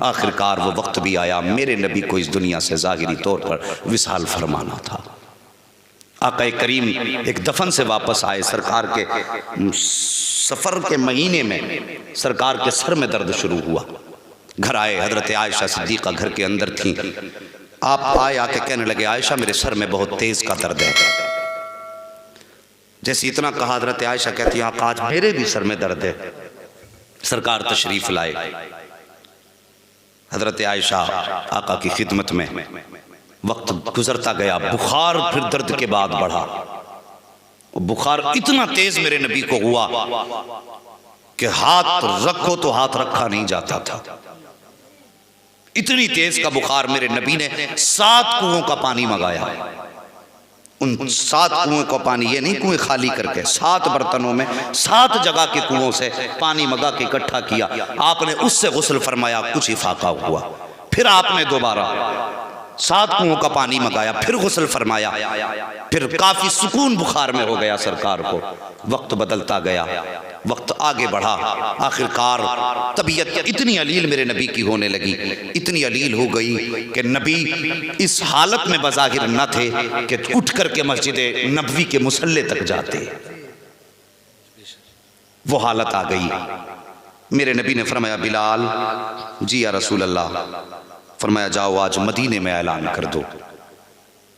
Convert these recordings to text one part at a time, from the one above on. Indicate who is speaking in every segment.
Speaker 1: आखिरकार वो वक्त भी आया, मेरे नबी को इस दुनिया से ज़ाहिरी तौर पर विसाल फरमाना था। आका करीम एक दफन से वापस आए, सरकार के सफ़र के महीने में सरकार के सर में दर्द शुरू हुआ। घर आए, हजरत आयशा सिद्दीक़ा घर के अंदर थी। आप आए, आके कहने लगे आयशा मेरे सर में बहुत तेज़ का दर्द है। जैसे इतना कहा, हजरत आयशा कहती है आका आज मेरे भी सर में दर्द है। सरकार तशरीफ लाए, हजरत आयशा आका की खिदमत में। वक्त गुजरता गया, बुखार फिर दर्द के बाद बढ़ा। बुखार इतना तेज मेरे नबी को हुआ कि हाथ रखो तो हाथ रखा नहीं जाता था। इतनी तेज का बुखार, मेरे नबी ने 7 कुओं का पानी मंगाया। उन 7 कुओं का पानी, ये नहीं कुएं खाली करके, 7 बर्तनों में 7 जगह के कुओं से पानी मंगा के इकट्ठा किया। आपने उससे गुस्ल फरमाया, कुछ इफाका हुआ। फिर आपने दोबारा 7 कुओं का पानी मंगाया, फिर गुस्ल फरमाया। फिर काफी सुकून बुखार में हो गया सरकार को। वक्त बदलता गया, वक्त आगे बढ़ा। आखिरकार तबीयत इतनी अलील मेरे नबी की होने लगी, इतनी अलील हो गई कि नबी इस हालत में बज़ाहिर न थे कि उठ करके मस्जिद नबवी के मुसल्ले तक जाते। वो हालत आ गई। मेरे नबी ने फरमाया बिलाल, जी या रसूल अल्लाह। फरमाया जाओ आज मदीने में ऐलान कर दो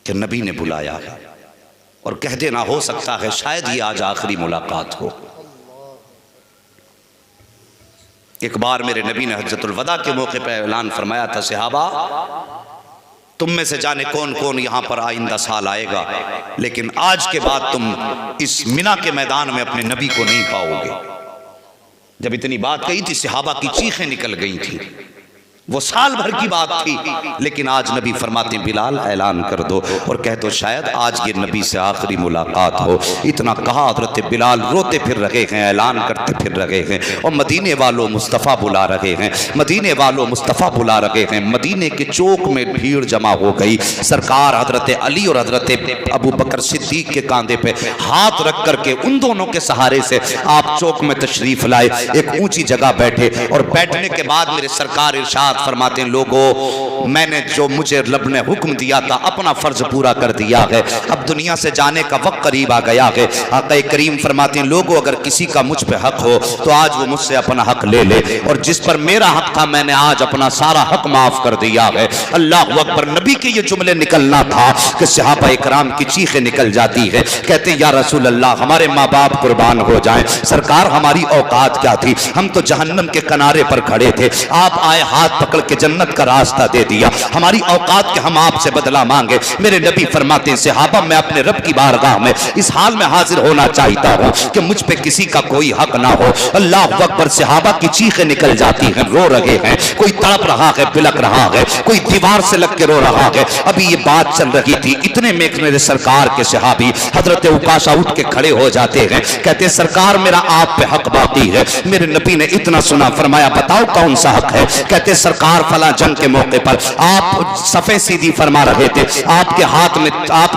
Speaker 1: कि नबी ने बुलाया है, और कह देना हो सकता है शायद ये आज आखिरी मुलाकात हो। एक बार मेरे नबी ने हज्जतुल वदा के मौके पर ऐलान फरमाया था, सहाबा तुम में से जाने कौन कौन यहाँ पर आइंदा साल आएगा, लेकिन आज के बाद तुम इस मिना के मैदान में अपने नबी को नहीं पाओगे। जब इतनी बात कही थी, सहाबा की चीखें निकल गई थी। वो साल भर की बात थी, लेकिन आज नबी फरमाते बिलाल ऐलान कर दो, और कह दो शायद आज ये नबी से आखिरी मुलाकात हो। इतना कहा, हज़रत बिलाल रोते फिर रहे हैं, ऐलान करते फिर रहे हैं, और मदीने वालों मुस्तफ़ा बुला रहे हैं, मदीने वालों मुस्तफ़ा बुला रहे हैं। मदीने के चौक में भीड़ जमा हो गई। सरकार हज़रत अली और हज़रत अबू बकर सिद्दीक़ के कांधे पे हाथ रख करके उन दोनों के सहारे से आप चौक में तशरीफ़ लाए, एक ऊंची जगह बैठे। और बैठने के बाद मेरे सरकार इरशाद फरमाते हैं, लोगों मैंने जो मुझे रब ने हुक्म दिया था अपना फर्ज पूरा कर दिया है, अब दुनिया से जाने का वक्त करीब आ गया है। आका करीम फरमाते हैं, लोगों अगर किसी का मुझ पे हक हो तो आज वो मुझसे अपना हक ले ले, और जिस पर मेरा हक था मैंने आज अपना सारा हक माफ कर दिया है। अल्लाह अकबर। नबी के ये जुमले निकलना था कि सहाबा इकराम की चीखें निकल जाती है, कहते या रसूल अल्लाह हमारे माँ बाप कुर्बान हो जाएं। सरकार हमारी औकात क्या थी, हम तो जहन्नम के किनारे पर खड़े थे, आप आए हाथ पकड़ के जन्नत का रास्ता दे दिया। हमारी औकात के हम आपसे बदला मांगे। मेरे नबी फरमाते हैं, सहाबा मैं अपने रब की बारगाह में इस हाल में हाजिर होना चाहता हूँ कि मुझ पे किसी का कोई हक ना हो। अल्लाह अकबर। सहाबा की चीखें निकल जाती हैं, रो रहे हैं, कोई तड़प रहा है, बिलक रहा है, कोई दीवार से लग के रो रहा है। अभी ये बात चल रही थी, इतने में मेरे सरकार के सहाबी हजरत उकाशा उठ के खड़े हो जाते हैं, कहते सरकार मेरा आप पे हक बाकी है। मेरे नबी ने इतना सुना, फरमाया बताओ कौन सा हक है। कहते सरकार फला जंग के मौके पर आप सफे सीधी फरमा रहे थे, आपके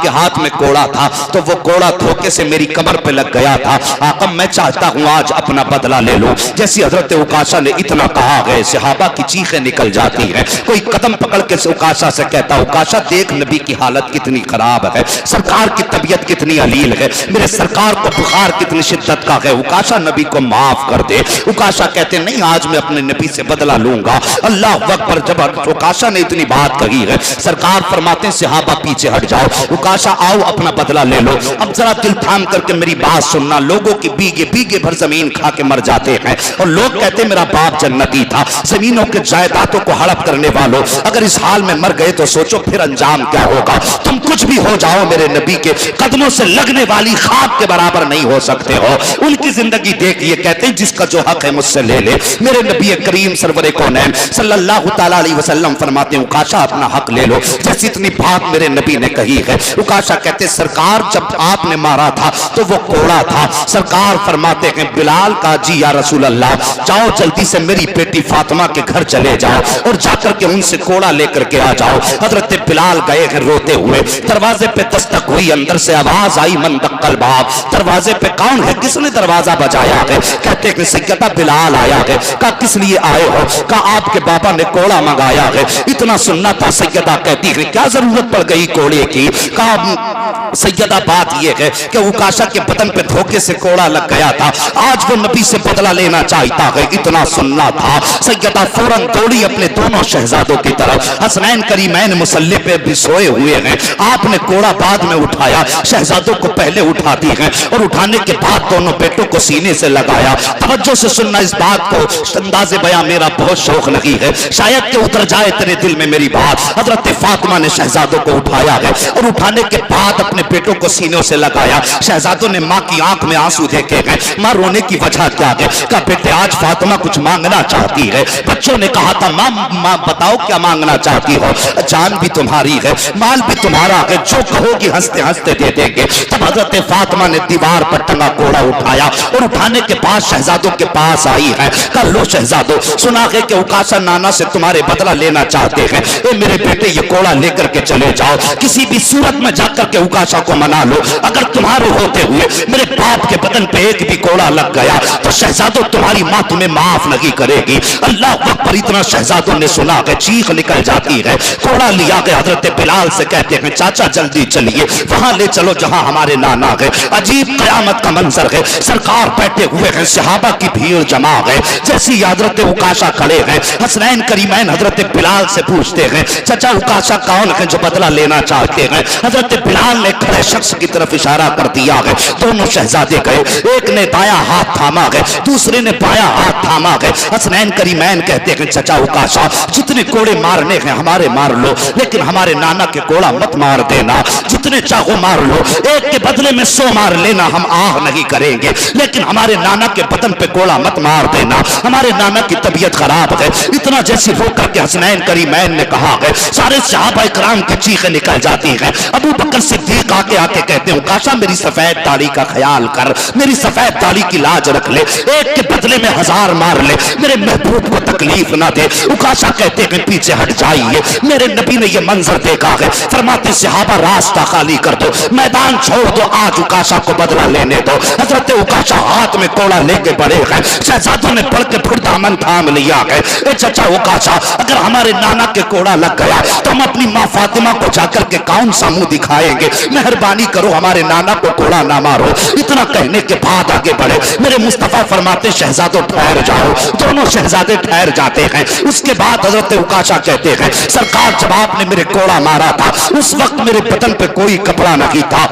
Speaker 1: हाथ में कोड़ा था, तो वो कोड़ा धोखे से मेरी कमर पे लग गया था। आका मैं चाहता हूं आज अपना बदला ले लूं। जैसी हजरत उकाशा ने इतना कहा है, सहाबा की चीखें निकल जाती हैं। कोई कदम पकड़ के उकाशा से कहता, उकाशा देख नबी की हालत कितनी खराब है, सरकार की तबीयत कितनी अलील है, मेरे सरकार को बुखार कितनी शिद्दत का है, उकाशा नबी को माफ कर दे। उकाशा कहते नहीं आज मैं अपने नबी से बदला लूंगा। अल्लाह अकबर। जब उकाशा ने इतनी बात कही है, सरकार फरमाते हैं सहाबा पीछे हट जाओ, उकाशा आओ अपना बदला ले लो। अब जरा दिल थाम करके मेरी बात सुनना, लोगों की बीगे बीगे भर जमीन खा के मर जाते हैं, और लोग कहते मेरा बाप जन्नती था। जमीनों के जायदादों को हड़प करने वालों, अगर इस हाल में मर गए तो सोचो फिर अंजाम क्या होगा। तुम कुछ भी हो जाओ, मेरे नबी के कदमों से लगने वाली खाक के बराबर नहीं हो सकते हो। उनकी जिंदगी देखिए, कहते हैं जिसका जो हक है मुझसे ले ले। मेरे नबी करीम सरवरे कौनैन सल्लल्लाहु तआला अलैहि वसल्लम फरमाते हैं, उकाशा अपना हक ले लो। जैसे इतनी बात मेरे नबी ने कही है, उकाशा कहते सरकार जब आपने मारा था तो वो कोड़ा था। सरकार फरमाते हैं बिलाल का, जी या रसूल अल्लाह जाओ जल्दी से मेरी बेटी फातिमा के घर चले जाओ और जाकर के उनसे कोड़ा लेकर के आ जाओ। हजरत बिलाल गए हैं रोते हुए, दरवाजे पे दस्तक हुई, अंदर से आवाज आई मन दक्कल बाब। दरवाजे पे कौन है, किसने दरवाजा बजाया है? कहते हैं सैयदा बिलाल आया है। कहा किस लिए आए हो? कहा आपके बाप
Speaker 2: बाबा ने कोड़ा मंगाया है। इतना सुनना था। सैयदा कहती है क्या जरूरत पड़ गई कोड़े की? कहा सैयदा बात यह है कि उकाशा के बदन पे धोखे से कोड़ा लग गया था, आज वो नबी से बदला लेना चाहता है। इतना सुनना था। सैयदा फौरन दौड़ी अपने दोनों शहजादों की तरफ। हसनैन करीमैन मुसल्ले पे भी सोए हुए हैं। आपने कोड़ा बाद में उठाया, शहजादों को पहले उठाती हैं और उठाने के बाद दोनों बेटों को सीने से लगाया। तवज्जो से सुनना इस बात को, अंदाज़े बयां मेरा बहुत शौक नहीं है, शायद कि उतर जाए तेरे दिल में मेरी बात। हजरत फातिमा ने शहजादों को उठाया है और उठाने के बाद अपने बेटों को सीनों से लगाया। शहजादों ने माँ की आंख में आंसू देखे हैं। माँ रोने की वजह क्या है? कहा बेटे आज फातिमा कुछ मांगना चाहती है। बच्चों ने कहा था माँ बताओ क्या मांगना चाहती हो? जान भी तुम्हारी है, माल भी तुम्हारा है, जो कहोगी हंसते हंसते दे देंगे। तब हजरत फातिमा ने दीवार पर टंगा कोड़ा उठाया और उठाने के बाद शहजादों के पास आई है। कहा लो शहजादों, सुना है कि उकाशा नाना से तुम्हारे बदला लेना चाहते हैं। ए मेरे बेटे ये कोड़ा लेकर के चले जाओ, किसी भी सूरत में जाकर के उकाशा को मना लो। अगर तुम्हारे होते हुए मेरे बाप के बदन पे एक भी कोड़ा लग गया तो शहजादों तुम्हारी माँ तुम्हें माफ नहीं करेगी। अल्लाह अकबर। इतना शहजादों ने सुना कि चीख निकल जाती है। कोड़ा लिया गया। हजरत बिलाल से कहते हैं चाचा जल्दी चलिए, वहां ले चलो जहां हमारे नाना है। अजीब कयामत का मंजर है। सरकार बैठे हुए हैं, सहाबा की भीड़ जमा है। जैसी हजरत उकाशा खड़े हैं, हसनैन करीमैन हजरत बिलाल से पूछते हैं चाचा उकाशा कौन है जो बदला लेना चाहते हैं? हजरत बिलाल ने खड़े शख्स की तरफ इशारा कर दिया है। दोनों शहजादे गए, एक ने दाया हाथ थामा है, दूसरे ने बाया हाथ थामा है। हसनैन करीमैन कहते हैं चाचा उकाशा जितने कोड़े मारने हैं हमारे मार लो, लेकिन हमारे नाना के कोड़ा मत मार देना। जितने चाहो मार लो, एक के बदले में 100 मार लेना, हम आह नहीं करेंगे, लेकिन हमारे नाना के बदन पे कोड़ा मत मार देना, हमारे नाना की तबीयत खराब है। इतना जैसी रो करके हसनैन करीमैन ने कहा है, सारे सहाबा इकराम की चीखें निकल जाती हैं। अबू बकर सिद्दीक आके आके कहते हैं उकाशा मेरी सफेद दाढ़ी का ख्याल कर, मेरी सफेद दाढ़ी की लाज रख ले, एक के बदले में 1000 मार ले, मेरे महबूब को तकलीफ ना दे। उकाशा कहते हैं पीछे हट जाइए, मेरे नबी ने यह मंजर देखा है। फरमाते सहाबा रास्ता खाली कर दो, मैदान छोड़ दो, आज उकाशा को बदला लेने दो। हजरत उकाशा हाथ में कोड़ा लेके बड़े हैं। शहजादों ने पढ़ के फिर दामन थाम लिया है। ए चाचा उकाशा अगर हमारे नाना के कोड़ा लग गया तो हम अपनी माँ फातिमा को जाकर के कौन सा मुंह दिखाएंगे? मेहरबानी करो हमारे नाना को कोड़ा ना मारो। इतना कहने के बाद आगे बढ़े। मेरे मुस्तफा फरमाते शहजादों ठहर जाओ। दोनों शहजादे ठहर जाते हैं। उसके बाद हजरत उकाशा कहते हैं सरकार जब आपने मेरे कोड़ा मारा था उस वक्त मेरे बदन पे कोई कपड़ा नहीं था,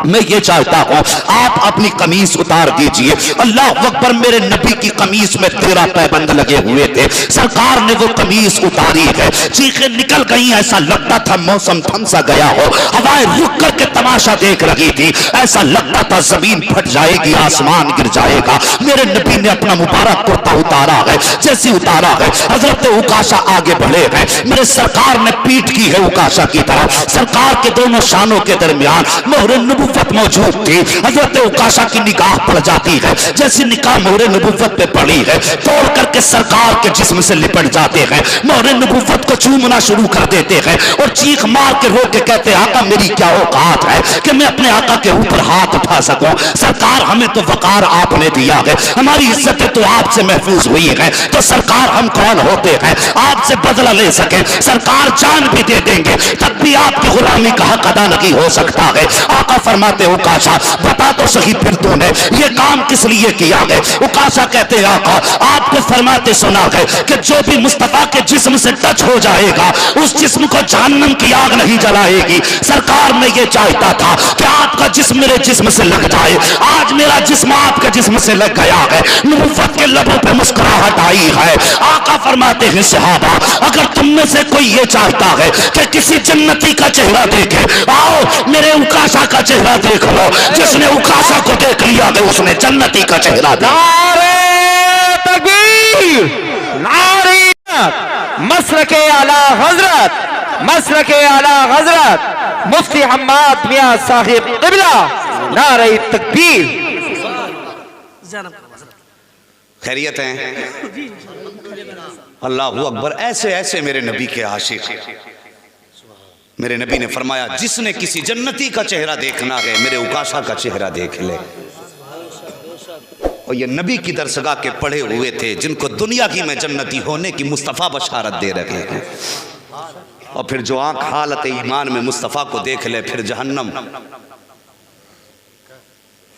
Speaker 2: मैं ये चाहता हूं आप अपनी कमीज उतार दीजिए। अल्लाह अकबर। मेरे नबी की कमीज में 13 पैबंद लगे हुए थे। सरकार ने वो कमीज उतारी है, चीखें निकल गई, ऐसा लगता था मौसम थम सा गया हो, हवाएं रुक करके तमाशा देख रही थी, ऐसा लगता था जमीन फट जाएगी, आसमान गिर जाएगा। मेरे नबी ने अपना मुबारक कुर्ता उतारा है, जैसी उतारा है हजरत उकाशा आगे बढ़े हैं। मेरे सरकार ने पीठ की है उकाशा की तरफ। सरकार के दोनों शानों के दरमियान मोहरे नबुव्वत मौजूद थी। हजरत उकाशा की निगाह पड़ जाती है, जैसी निगाह मोहरे नबुव्वत पे पड़ी है तोड़ करके सरकार के जिस्म से लिपट जाते हैं, मोहरे नबुव्वत को चूमना शुरू कर देते हैं और चीख मार के रो के कहते हैं आका मेरी क्या औकात है कि मैं अपने आका के ऊपर हाथ उठा सकूं? सरकार हमें तो वकार आपने दिया है, हमारी इज्जतें तो आपसे महफूज हुई है, तो सरकार हम कौन होते हैं आपसे बदला ले सके? सरकार जान भी दे देंगे तब भी आपकी गुलामी का हक अदा नहीं हो सकता है। आका फरमाते उकाशा बता तो सही फिर तूने ये काम किस लिए किया है? उकाशा कहते आका आपको फरमाते सुना है कि जो भी मुस्तफा के जिस्म से टच हो जाएगा उस जिस्म को जहन्नम की आग नहीं जलाएगी। सरकार में ये चाहता था कि आपका जिस्म मेरे जिस्म से लग जाए, आज मेरा जिस्म आपके जिस्म से लग गया है, नबुव्वत के लबों पे मुस्कुराहट आई है। आका फरमाते हैं सहाबा अगर तुम में से कोई ये चाहता है कि किसी जन्नती का चेहरा देखे, आओ मेरे उकाशा का चेहरा देख लो। जिसने उकाशा को देख लिया है उसने जन्नती का चेहरा देखा।
Speaker 3: नारे तकबीर, नारे मसलके आला हजरत, मसलके आला हजरत मुफ्ती हम्माद मियां साहिब क़िबला, नारे तकबीर।
Speaker 1: खैरियत हैं? अल्लाहू अकबर। ऐसे ऐसे मेरे नबी के आशिक। मेरे नबी ने फरमाया जिसने किसी जन्नती का चेहरा देखना है मेरे उकाशा का चेहरा देख ले। और ये नबी की दरसगाह के पढ़े हुए थे, जिनको दुनिया की में जन्नती होने की मुस्तफ़ा बशारत दे रहे हैं। और फिर जो आंख हालत ईमान में मुस्तफ़ा को देख ले, फिर जहन्नम,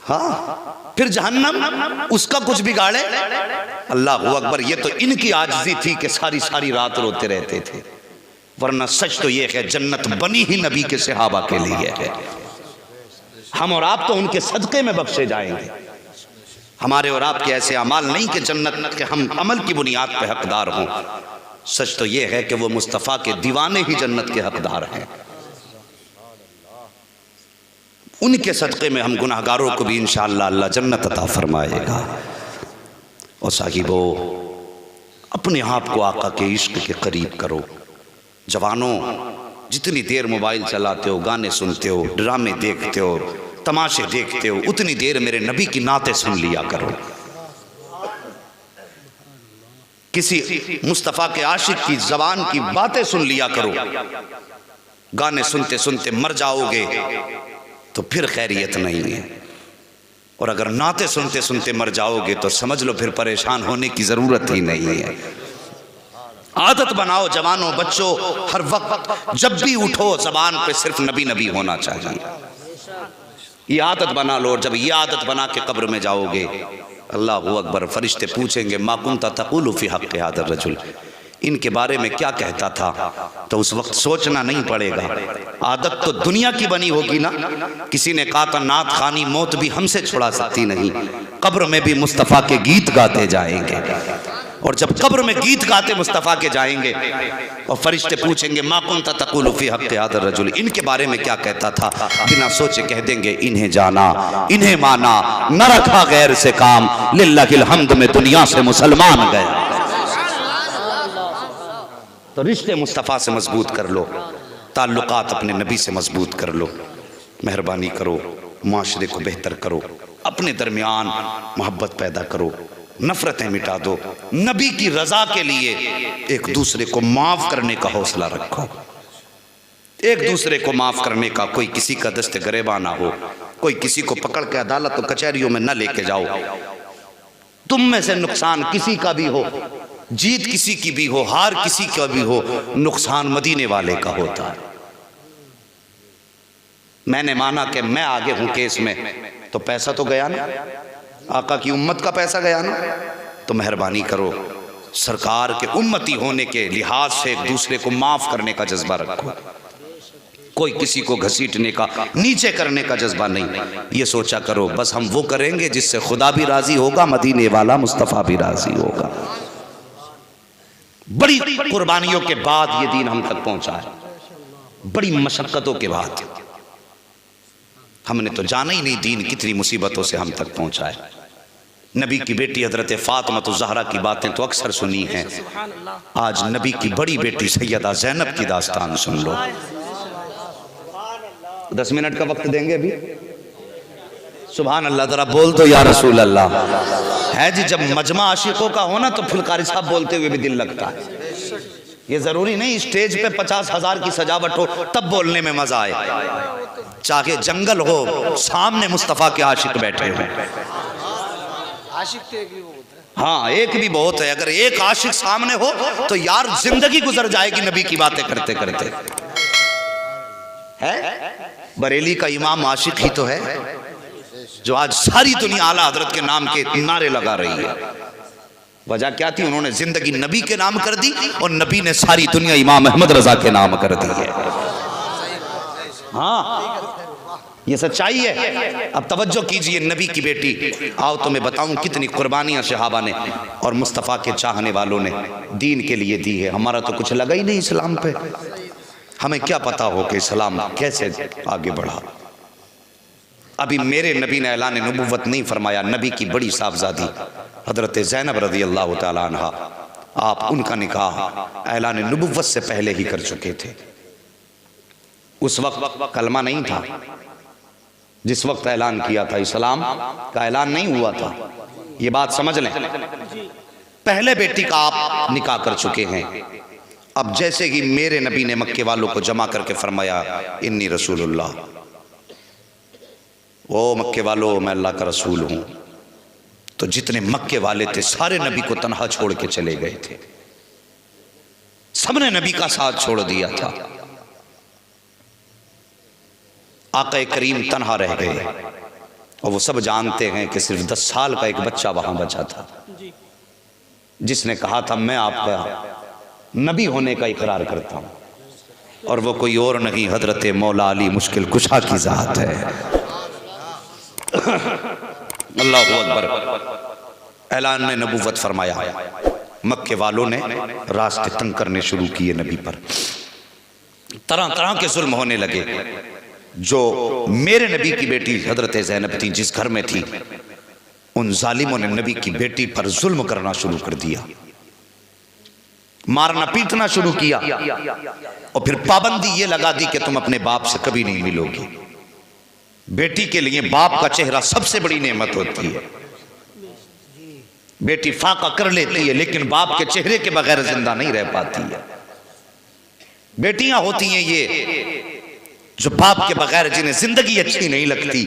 Speaker 1: हाँ फिर जहन्नम उसका कुछ बिगाड़े। अल्लाह अकबर। ये तो इनकी आजिज़ी थी कि सारी सारी रात रोते रहते थे, वरना सच तो ये है जन्नत बनी ही नबी के सहाबा के लिए है। हम और आप तो उनके सदक़े में बख्शे जाएंगे। हमारे और आपके ऐसे अमाल नहीं कि जन्नत के हम अमल की बुनियाद पे हकदार हों। सच तो ये है कि वो मुस्तफ़ा के दीवाने ही जन्नत के हकदार हैं। उनके सदक़े में हम गुनाहगारों को भी इंशाअल्लाह अल्लाह जन्नत अता फरमाएगा। और साहिबो, अपने आप को आका के इश्क के करीब करो। जवानों, जितनी देर मोबाइल चलाते हो, गाने सुनते हो, ड्रामे देखते हो, तमाशे देखते हो, उतनी देर मेरे नबी की नाते सुन लिया करो। किसी मुस्तफ़ा के आशिक की ज़बान की बातें सुन लिया करो। गाने सुनते सुनते मर जाओगे तो फिर खैरियत नहीं है, और अगर नाते सुनते सुनते मर जाओगे तो समझ लो फिर परेशान होने की ज़रूरत ही नहीं है। आदत बनाओ जवानों, बच्चों, हर वक्त जब भी उठो ज़बान पे सिर्फ नबी नबी होना चाहिए। ये आदत बना लो, और जब ये आदत बना के कब्र में जाओगे, अल्लाहु अकबर, फरिश्ते पूछेंगे मा कुंता तक़ूलु फ़ी हक़्क़ि हाज़ा रजुल, इनके बारे में क्या कहता था, तो उस वक्त सोचना नहीं पड़ेगा। आदत तो दुनिया की बनी होगी ना। किसी ने कहा था नात खानी मौत भी हमसे छुड़ा सकती नहीं, कब्र में भी मुस्तफ़ा के गीत गाते जाएंगे। और जब कब्र में गीत गाते मुस्तफ़ा के जाएंगे और फरिश्ते पूछेंगे मा कुंता तक़ूलु फ़ी हक़्क़ि हाज़ा रजुल, इनके बारे में क्या कहता था, बिना सोचे कह देंगे इन्हें जाना, इन्हें माना, न रखा गैर से काम, लिल्लाहिल हम्द में दुनिया से मुसलमान गए। तो रिश्ते मुस्तफ़ा से मजबूत कर लो, ताल्लुकात अपने नबी से मजबूत कर लो। मेहरबानी करो, माशरे को बेहतर करो, अपने दरमियान मोहब्बत पैदा करो, नफरतें मिटा दो। नबी की रजा के लिए एक दूसरे को माफ करने का हौसला रखो। एक दूसरे को माफ करने का, कोई किसी का दस्ते गरेबा ना हो, कोई किसी को पकड़ के अदालत और कचहरियों में न लेके जाओ। तुम में से नुकसान किसी का भी हो, जीत किसी की भी हो, हार किसी का भी हो, नुकसान मदीने वाले का होता है। मैंने माना कि मैं आगे हूं केस में, तो पैसा तो गया ना, आका की उम्मत का पैसा गया ना। तो मेहरबानी करो, सरकार के उम्मती होने के लिहाज से एक दूसरे को माफ करने का जज्बा रखो। कोई किसी को घसीटने का, नीचे करने का जज्बा नहीं। ये सोचा करो बस हम वो करेंगे जिससे खुदा भी राजी होगा, मदीने वाला मुस्तफ़ा भी राजी होगा। बड़ी कुर्बानियों के बाद ये दीन हम तक पहुंचा है, बड़ी मशक्कतों के बाद। हमने तो जाना ही नहीं दीन कितनी मुसीबतों से हम तक पहुंचा है। नबी की बेटी हजरत फातिमा ज़हरा की बातें तो अक्सर सुनी हैं, आज नबी की बड़ी बेटी सैयदा ज़ैनब की दास्तान सुन लो। 10 मिनट का वक्त देंगे अभी। सुभान अल्लाह, जरा बोल दो या रसूल अल्लाह। है जी, जब मजमा आशिकों का हो ना तो फिर कारी साहब बोलते हुए भी दिल लगता है। ये जरूरी नहीं स्टेज पे 50,000 की सजावट हो तब बोलने में मजा आए, चाहे जंगल हो, सामने मुस्तफ़ा के आशिक बैठे हो। हाँ, एक भी बहुत है। अगर एक आशिक सामने हो तो यार जिंदगी गुजर जाएगी नबी की बातें करते करते। है बरेली का इमाम आशिक ही तो है, जो आज सारी दुनिया आला हजरत के नाम के नारे लगा रही है। वजह क्या थी? उन्होंने जिंदगी नबी के नाम कर दी और नबी ने सारी दुनिया इमाम अहमद रजा के नाम कर दी है। हाँ, ये सच्चाई है। अब तवज्जो कीजिए, नबी की बेटी, आओ तो मैं बताऊं कितनी कुर्बानियां सहाबा ने और मुस्तफ़ा के चाहने वालों ने दीन के लिए दी है। हमारा तो कुछ लगा ही नहीं इस्लाम पे, हमें क्या पता हो कि इस्लाम कैसे आगे बढ़ा। अभी मेरे नबी ने ऐलान नबुव्वत नहीं फरमाया, नबी की बड़ी साहबजादी हजरत ज़ैनब रज़ी अल्लाह तआला अन्हा, आप उनका निकाह ऐलान नबुव्वत से पहले ही कर चुके थे। उस वक्त कलमा नहीं था, जिस वक्त ऐलान किया था इस्लाम का ऐलान नहीं हुआ था। ये बात समझ लें, पहले बेटी का आप निकाह कर चुके हैं। अब जैसे ही मेरे नबी ने मक्के वालों को जमा करके फरमाया इन्नी रसूलुल्लाह, ओ मक्के वालों मैं अल्लाह का रसूल हूँ, तो जितने मक्के वाले थे सारे नबी को तन्हा छोड़ के चले गए थे, सबने नबी का साथ छोड़ दिया था। आका करीम तन्हा रह गए और वो सब जानते हैं कि सिर्फ 10 साल का एक बच्चा वहां बचा था जिसने कहा था मैं आपका नबी होने का इकरार करता हूं, और वो कोई और नहीं हजरत मौला अली मुश्किल कुशा की जात है। अल्लाहु अकबर। ऐलान ने नबूवत फरमाया। मक्के वालों ने रास्ते तंग करने शुरू किए नबी पर, तरह तरह के जुल्म होने लगे। जो मेरे नबी की बेटी हजरत ज़ैनब थी, जिस घर में थी, उन जालिमों ने नबी की बेटी पर जुल्म करना शुरू कर दिया, मारना पीटना शुरू किया, और फिर पाबंदी ये लगा दी कि तुम अपने बाप से कभी नहीं मिलोगी। बेटी के लिए बाप का चेहरा सबसे बड़ी नेमत होती है। बेटी फाका कर लेती है लेकिन बाप के चेहरे के बगैर जिंदा नहीं रह पाती है। बेटियां होती हैं ये जो बाप के बगैर जिन्हें जिंदगी अच्छी नहीं लगती,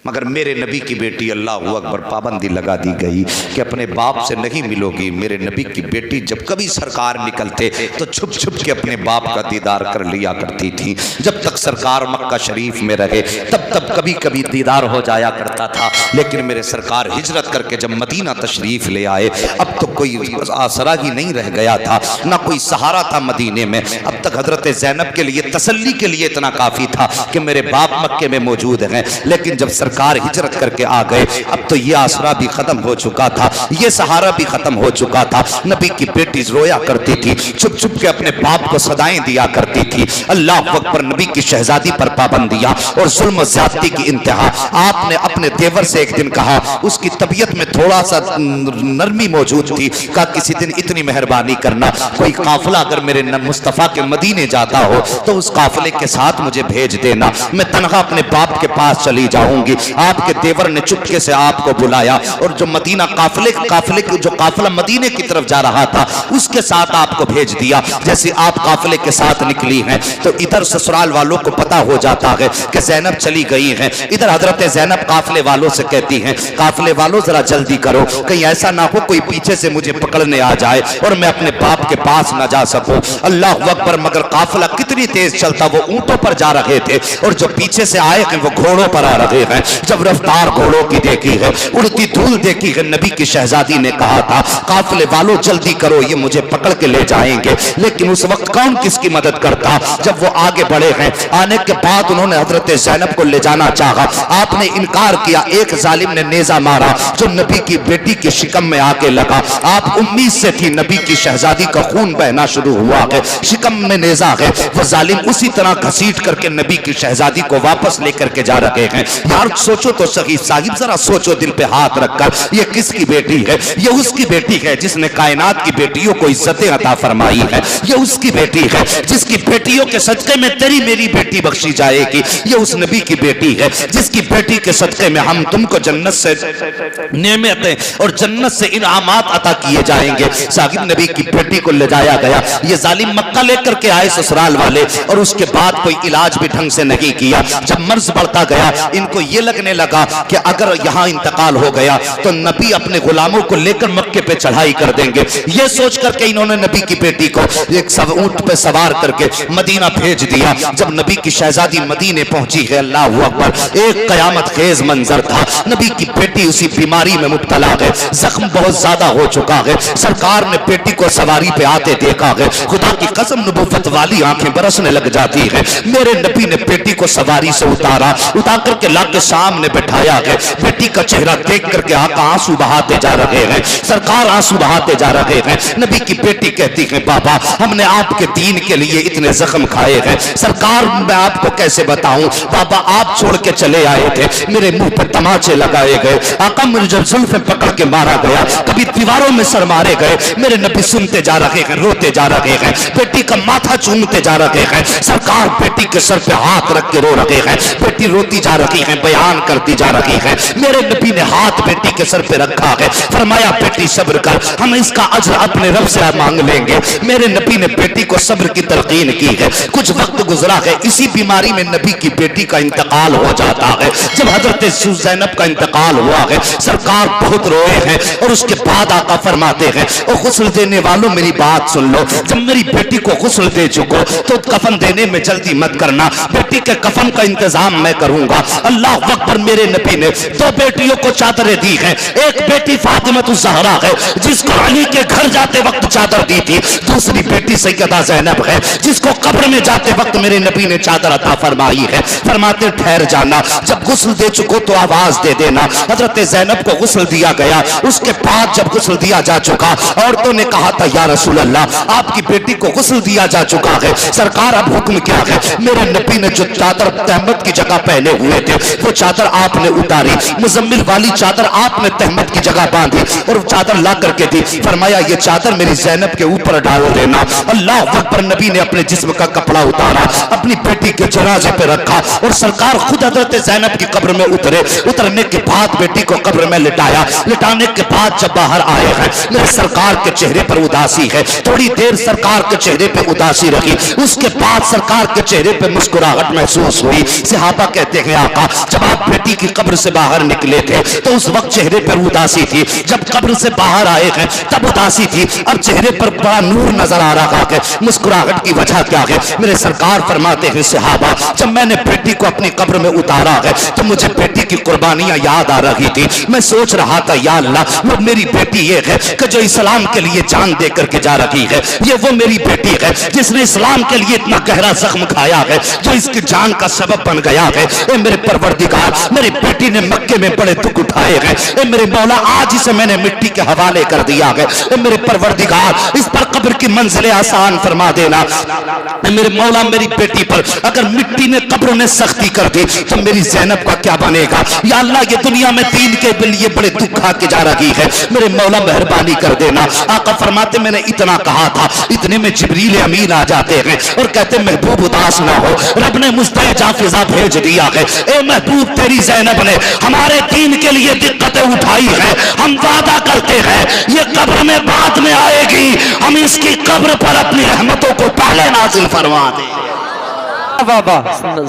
Speaker 1: मगर मेरे नबी की बेटी अल्लाहु अकबर पाबंदी लगा दी गई कि अपने बाप से नहीं मिलोगी। मेरे नबी की बेटी जब कभी सरकार निकलते तो छुप छुप के अपने बाप का दीदार कर लिया करती थी। जब तक सरकार मक्का शरीफ में रहे तब तब कभी कभी दीदार हो जाया करता था, लेकिन मेरे सरकार हिजरत करके जब मदीना तशरीफ ले आए अब तो कोई आसरा ही नहीं रह गया था, ना कोई सहारा था मदीने में। अब तक हजरत ज़ैनब के लिए तसल्ली के लिए इतना काफी था कि मेरे बाप मक्के में मौजूद हैं, लेकिन जब सरकार हिजरत करके आ गए अब तो ये आसरा भी खत्म हो चुका था, ये सहारा भी खत्म हो चुका था। नबी की बेटी रोया करती थी, छुप छुप के अपने बाप को सदाएं दिया करती थी। अल्लाह अकबर। नबी की शहजादी पर पाबंदियां और जुल्म ज्यादती की इंतहा। आपने अपने देवर से एक दिन कहा, उसकी तबीयत में थोड़ा सा नरमी मौजूद थी, कहा किसी दिन इतनी मेहरबानी करना, कोई काफिला अगर मेरे मुस्तफा के मदीने जाता हो तो उस काफिले के साथ मुझे भेज देना, मैं तनहा अपने बाप के पास चली जाऊंगी। आपके देवर ने चुपके से आपको बुलाया और जो मदीना जो काफिला मदीने की तरफ जा रहा था उसके साथ आपको भेज दिया। जैसे आप काफिले के साथ निकली हैं तो इधर ससुराल वालों को पता हो जाता है कि ज़ैनब चली गई हैं। इधर हजरत ज़ैनब काफिले वालों से कहती हैं, काफिले वालों जरा जल्दी करो, कहीं ऐसा ना हो कोई पीछे से मुझे पकड़ने आ जाए और मैं अपने बाप के पास ना जा सकूं। अल्लाह अकबर। मगर काफिला कितनी तेज चलता, वो ऊंटों पर जा रहे थे और जो पीछे से आए हैं वो घोड़ों पर आ रहे हैं। जब रफ्तार घोड़ों की देखी है, उड़ती धूल देखी है, नबी की शहजादी ने कहा था काफिले वालों जल्दी करो ये मुझे पकड़ के ले जाएंगे। लेकिन उस वक्त कौन किसकी मदद करता। जब वो आगे बढ़े हैं, आने के बाद उन्होंने हजरत ज़ैनब को ले जाना चाहा, आपने इनकार किया। एक जालिम ने नेजा मारा जो नबी की बेटी के शिकम में आके लगा। आप उम्मीद से थी, नबी की शहजादी का खून बहना शुरू हुआ है, शिकम में नेजा है। वो जालिम उसी तरह घसीट करके नबी की शहजादी को वापस लेकर के जा रहे हैं। यार सोचो तो सही साहिब, जरा सोचो दिल पे हाथ रखकर, ये किसकी बेटी है? ये उसकी बेटी है जिसने कायनात की बेटियों को इज्जतें अता फरमाई है। ये उसकी बेटी है जिसकी बेटियों के सदके में तेरी मेरी बेटी बख्शी जाएगी। ये उस नबी की बेटी है जिसकी बेटी के सदके में हम तुमको जन्नत से नेमतें और जन्नत से इनामात अता किए जाएंगे। साहिब नबी की बेटी को ले जाया गया। ये जालिम मक्का लेकर के आए ससुराल वाले और उसके बाद कोई इलाज भी ढंग से नहीं किया। जब मर्ज बढ़ता गया इनको ये लगने लगा कि अगर यहाँ इंतकाल हो गया तो नबी अपने गुलामों को लेकर मक्के पे चढ़ाई कर देंगे। ये सोच करके इन्होंने नबी की बेटी को एक ऊंट पे सवार करके मदीना भेज दिया। जब नबी की शहजादी मदीने पहुंची है, अल्लाह अकबर, एक कयामत खेज मंजर था। नबी की बेटी उसी बीमारी में मुब्तला है, जख्म बहुत ज्यादा हो चुका है। सरकार ने बेटी को सवारी पे आते देखा है, खुदा की कसम नबुव्वत वाली आंखें बरसने लग जाती है। मेरे नबी ने बेटी को सवारी से उतार करके लाके सामने बैठाया है। बेटी का चेहरा देख करके आका आंसू बहाते जा रहे हैं, सरकार आंसू बहाते जा रहे हैं। नबी की बेटी कहती है, बाबा हमने आपके दीन के लिए इतने जख्म खाए हैं, सरकार मैं आपको कैसे बताऊं। बाबा आप छोड़ के चले आए थे, मेरे मुंह पर तमाचे लगाए गए, आका मुझे जब जुल्फे पकड़ के मारा गया, कभी दीवारों में सर मारे गए। मेरे नबी सुनते जा रहे हैं, रोते जा रहे हैं, बेटी का माथा चूमते जा रहे हैं। सरकार बेटी के सर पे हाथ रख के रो रहे हैं, बेटी रोती जा रही है, बयान
Speaker 2: बयान करती जा रही है। मेरे नबी ने हाथ बेटी के सर पे रखा है, फरमाया बेटी सब्र कर, हम इसका अज्र अपने रब से मांग लेंगे। मेरे नबी ने बेटी को सब्र की तलकीन की है। कुछ वक्त गुजरा है, इसी बीमारी में नबी की बेटी का इंतकाल हो जाता है। जब हजरत ज़ैनब का इंतकाल हुआ है, सरकार बहुत रोए हैं और उसके बाद आका फरमाते हैं, और गुस्ल देने वालों मेरी बात सुन लो, जब मेरी बेटी को गुस्ल दे चुको तो कफन देने में जल्दी मत करना, बेटी के कफन का इंतजाम मैं करूंगा। अल्लाह अकबर। मेरे नबी ने 2 बेटियों को चादरें दी हैं। एक बेटी फातिमा ज़हरा है, जिसको अली के घर जाते वक्त चादर दी थी। दूसरी बेटी सैयदा ज़ैनब है, जिसको कब्र में जाते वक्त मेरे नबी ने चादर अता फरमाई है। फरमाते ठहर जाना, जब गुस्ल दे चुको तो आवाज दे देना। हजरत ज़ैनब को गुस्ल दिया गया। उसके बाद जब गुस्ल दिया जा चुका, औरतों ने कहा था या रसूल अल्लाह, आपकी बेटी को गुस्ल दिया जा चुका है, सरकार अब हुक्म क्या है? मेरे नबी ने जो चादर तहमत की जगह पहने हुए थे वो चादर आपने उतारी, मुजम्मिल वाली चादर आपने तहमत की जगह बांधी और चादर ला करके दी। फरमाया ये चादर मेरी ज़ैनब के ऊपर डाल देना। अल्लाह अकबर। नबी ने अपने जिस्म का कपड़ा उतारा, अपनी बेटी के जनाजे पे रखा और सरकार खुद हजरत ज़ैनब की कब्र में उतरे। उतरने के बाद बेटी को कब्र में लिटाया। लिटाने के बाद जब बाहर आए हैं, मेरे सरकार के चेहरे पर उदासी है। थोड़ी देर सरकार के चेहरे पे उदासी रही, उसके बाद सरकार के चेहरे पे मुस्कुराहट महसूस हुई। सहाबा कहते हैं आका, जब आप बेटी की कब्र से बाहर निकले थे तो उस वक्त चेहरे पर उदासी थी, जब कब्र से बाहर आए हैं तब उदासी थी, अब चेहरे पर बड़ा नूर नजर आ रहा है, मुस्कुराहट की वजह क्या है? मेरे सरकार फरमाते हैं सहाबा, जब मैंने बेटी को अपनी कब्र में उतारा है तो मुझे बेटी की कुर्बानियां याद आ रही थी। मैं सोच रहा था या अल्लाह, वो मेरी बेटी ये है कि जो इस्लाम के लिए जान दे करके जा रही है, ये वो मेरी बेटी है जिसने इस्लाम के लिए इतना गहरा जख्म खाया है, जो इसकी जान का सबब बन गया है। ए मेरे परवरदिगार, मेरी बेटी ने मक्के में बड़े दुख उठाए हैं। ए मेरे मौला, आज इसे मैंने मिट्टी के हवाले कर दिया है। ए मेरे परवरदिगार, इस पर कब्र की मंजिलें आसान फरमा देना। ए मेरे मौला, मेरी बेटी पर अगर मिट्टी ने कब्र ने सख्ती कर दी तो मेरी ज़ैनब का क्या बनेगा? या अल्लाह, ये दुनिया में दीन के लिए बड़े दुख खा के जा रही है, मेरे मौला मेहरबानी कर देना। आका फरमाते मैंने इतना कहा था, इतने में जिब्रील अमीन आ जाते हैं और कहते महबूब उदास ना हो, रब ने मुझे जाफिजा भेज दिया है। ए महबूब, तेरी ज़ैनब ने हमारे दीन के लिए दिक्कतें उठाई है, हम वादा करते हैं ये कब्र में बाद में आएगी, हम इसकी कब्र पर अपनी रहमतों को पहले नाज़िल फरमा दें।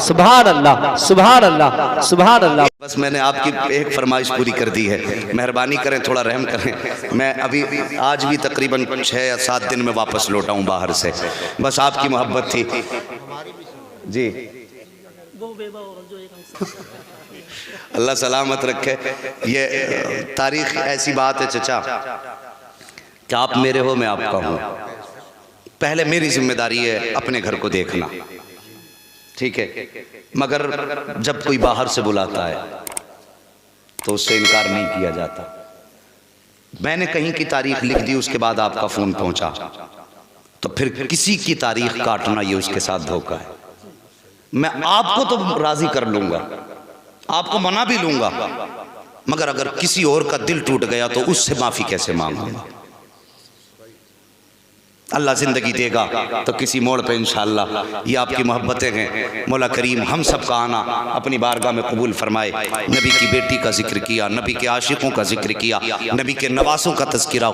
Speaker 3: सुभान अल्लाह, सुभान अल्लाह, सुभान अल्लाह।
Speaker 1: बस मैंने आपकी एक फरमाइश पूरी कर दी है, मेहरबानी करें, थोड़ा रहम करें। मैं अभी आज भी तकरीबन 6 या 7 दिन में वापस लौटा हूँ बाहर से, बस आपकी मोहब्बत थी जी। अल्लाह सलामत रखे। ये तारीख ऐसी बात है चचा कि आप मेरे हो, मैं आपका हूँ। पहले मेरी जिम्मेदारी है अपने घर को देखना, ठीक है, मगर जब कोई बाहर से बुलाता है तो उससे इनकार नहीं किया जाता। मैंने कहीं की तारीख लिख दी, उसके बाद आपका फोन पहुंचा, तो फिर किसी की तारीख काटना ये उसके साथ धोखा है। मैं आपको तो राजी कर लूंगा, आपको मना भी लूंगा, मगर अगर किसी और का दिल टूट गया तो उससे माफी कैसे मांगूंगा? अल्लाह ज़िंदगी देगा तो किसी मोड़ पे इंशाअल्लाह। ये आपकी मोहब्बतें हैं, मौला करीम हम सब का आना अपनी बारगाह में कबूल फरमाए। नबी की बेटी का जिक्र किया, नबी के आशिकों का जिक्र किया, नबी के नवासों का तज़किरा।